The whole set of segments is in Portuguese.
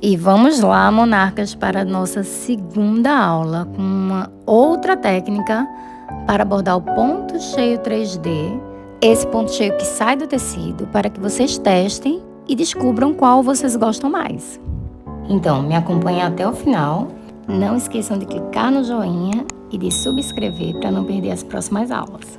E vamos lá, monarcas, para a nossa segunda aula com uma outra técnica para abordar o ponto cheio 3D, esse ponto cheio que sai do tecido, para que vocês testem e descubram qual vocês gostam mais. Então, me acompanhem até o final. Não esqueçam de clicar no joinha e de subscrever para não perder as próximas aulas.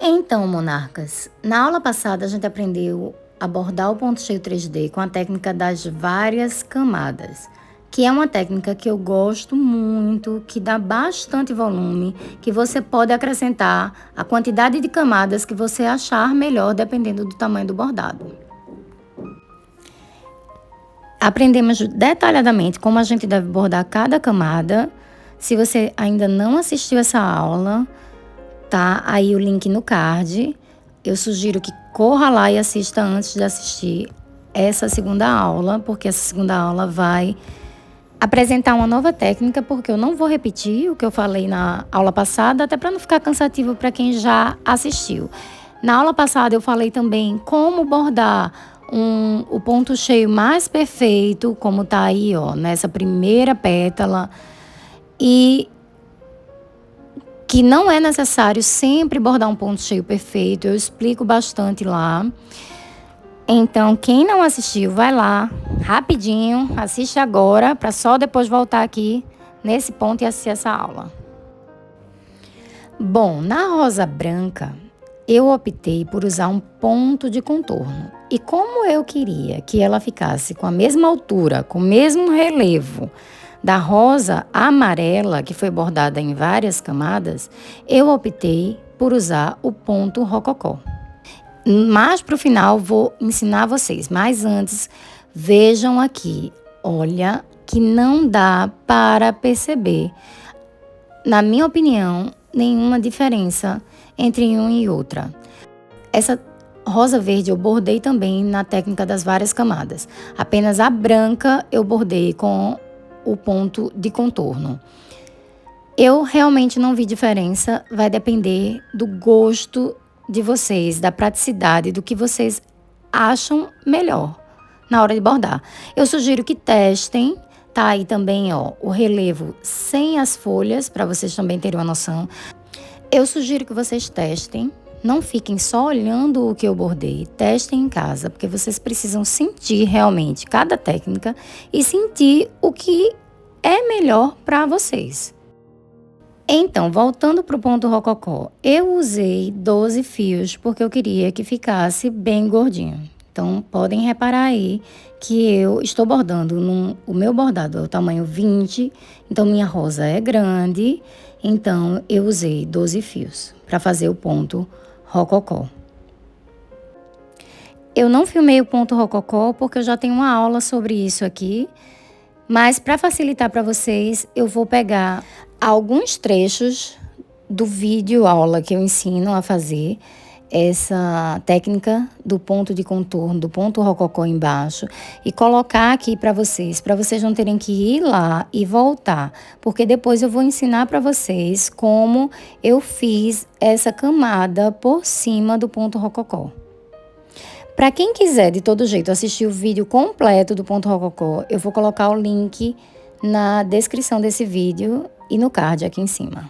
Então, monarcas, na aula passada a gente aprendeu a bordar o ponto cheio 3D com a técnica das várias camadas, que é uma técnica que eu gosto muito, que dá bastante volume, que você pode acrescentar a quantidade de camadas que você achar melhor dependendo do tamanho do bordado. Aprendemos detalhadamente como a gente deve bordar cada camada. Se você ainda não assistiu essa aula, tá aí o link no card. Eu sugiro que corra lá e assista antes de assistir essa segunda aula, porque essa segunda aula vai apresentar uma nova técnica, porque eu não vou repetir o que eu falei na aula passada, até para não ficar cansativo para quem já assistiu. Na aula passada eu falei também como bordar o ponto cheio mais perfeito, como tá aí, ó, nessa primeira pétala, e que não é necessário sempre bordar um ponto cheio perfeito, eu explico bastante lá. Então, quem não assistiu, vai lá, rapidinho, assiste agora, para só depois voltar aqui nesse ponto e assistir essa aula. Bom, na rosa branca, eu optei por usar um ponto de contorno. E como eu queria que ela ficasse com a mesma altura, com o mesmo relevo da rosa amarela, que foi bordada em várias camadas, eu optei por usar o ponto rococó. Mas para o final vou ensinar vocês. Mas antes, vejam aqui. Olha que não dá para perceber, na minha opinião, nenhuma diferença entre uma e outra. Essa rosa verde eu bordei também na técnica das várias camadas. Apenas a branca eu bordei com o ponto de contorno. Eu realmente não vi diferença, vai depender do gosto de vocês, da praticidade, do que vocês acham melhor na hora de bordar. Eu sugiro que testem, tá aí também, ó, o relevo sem as folhas, para vocês também terem uma noção. Eu sugiro que vocês testem, não fiquem só olhando o que eu bordei, testem em casa, porque vocês precisam sentir realmente cada técnica e sentir o que é melhor para vocês. Então, voltando para o ponto rococó, eu usei 12 fios porque eu queria que ficasse bem gordinho. Então, podem reparar aí que eu estou bordando, o meu bordado é o tamanho 20, então minha rosa é grande, então eu usei 12 fios para fazer o ponto rococó. Eu não filmei o ponto rococó porque eu já tenho uma aula sobre isso aqui, mas para facilitar para vocês, eu vou pegar alguns trechos do vídeo aula que eu ensino a fazer essa técnica do ponto de contorno, do ponto rococó embaixo e colocar aqui para vocês não terem que ir lá e voltar, porque depois eu vou ensinar para vocês como eu fiz essa camada por cima do ponto rococó. Para quem quiser, de todo jeito, assistir o vídeo completo do ponto rococó, eu vou colocar o link na descrição desse vídeo e no card aqui em cima.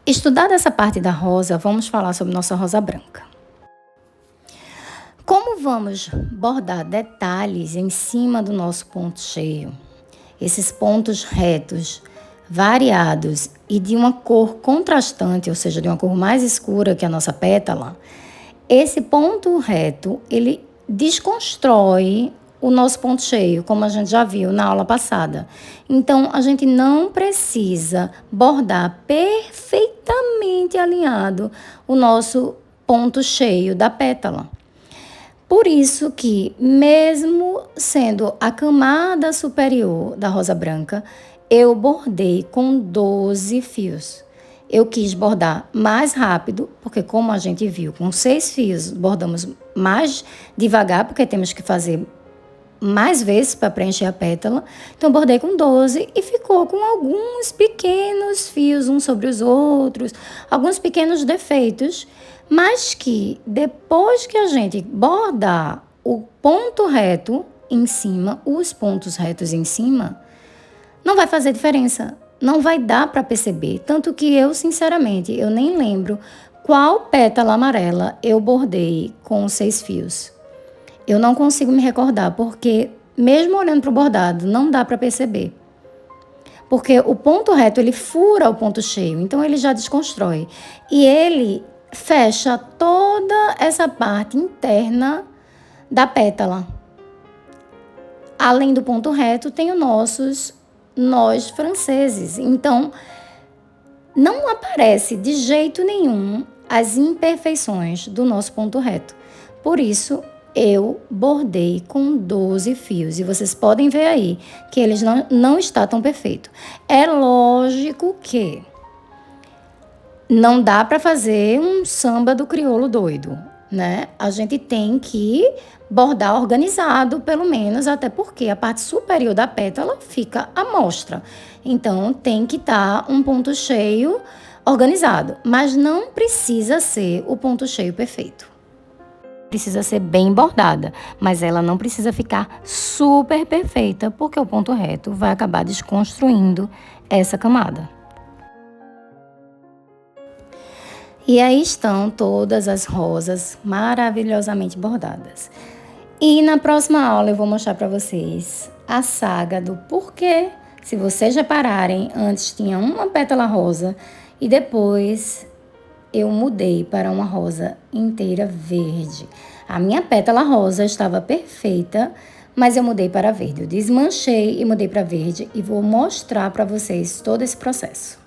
Estudada essa parte da rosa, vamos falar sobre nossa rosa branca. Como vamos bordar detalhes em cima do nosso ponto cheio, esses pontos retos, variados e de uma cor contrastante, ou seja, de uma cor mais escura que a nossa pétala, esse ponto reto, ele desconstrói o nosso ponto cheio, como a gente já viu na aula passada. Então, a gente não precisa bordar perfeitamente alinhado o nosso ponto cheio da pétala. Por isso que, mesmo sendo a camada superior da rosa branca, eu bordei com 12 fios. Eu quis bordar mais rápido, porque como a gente viu, com 6 fios, bordamos mais devagar, porque temos que fazer mais vezes para preencher a pétala. Então, bordei com 12 e ficou com alguns pequenos fios uns sobre os outros, alguns pequenos defeitos, mas que depois que a gente bordar o ponto reto em cima, os pontos retos em cima, não vai fazer diferença, não vai dar para perceber. Tanto que eu, sinceramente, eu nem lembro qual pétala amarela eu bordei com 6 fios. Eu não consigo me recordar, porque mesmo olhando para o bordado, não dá para perceber. Porque o ponto reto, ele fura o ponto cheio, então ele já desconstrói. E ele fecha toda essa parte interna da pétala. Além do ponto reto, tem os nossos nós franceses. Então, não aparece de jeito nenhum as imperfeições do nosso ponto reto. Por isso, eu bordei com 12 fios. E vocês podem ver aí que eles não está tão perfeito. É lógico que não dá para fazer um samba do crioulo doido, né? A gente tem que bordar organizado, pelo menos, até porque a parte superior da pétala fica à mostra. Então, tem que estar um ponto cheio organizado, mas não precisa ser o ponto cheio perfeito. Precisa ser bem bordada, mas ela não precisa ficar super perfeita, porque o ponto reto vai acabar desconstruindo essa camada. E aí estão todas as rosas maravilhosamente bordadas. E na próxima aula eu vou mostrar para vocês a saga do porquê. Se vocês repararem, antes tinha uma pétala rosa e depois eu mudei para uma rosa inteira verde. A minha pétala rosa estava perfeita, mas eu mudei para verde. Eu desmanchei e mudei para verde e vou mostrar para vocês todo esse processo.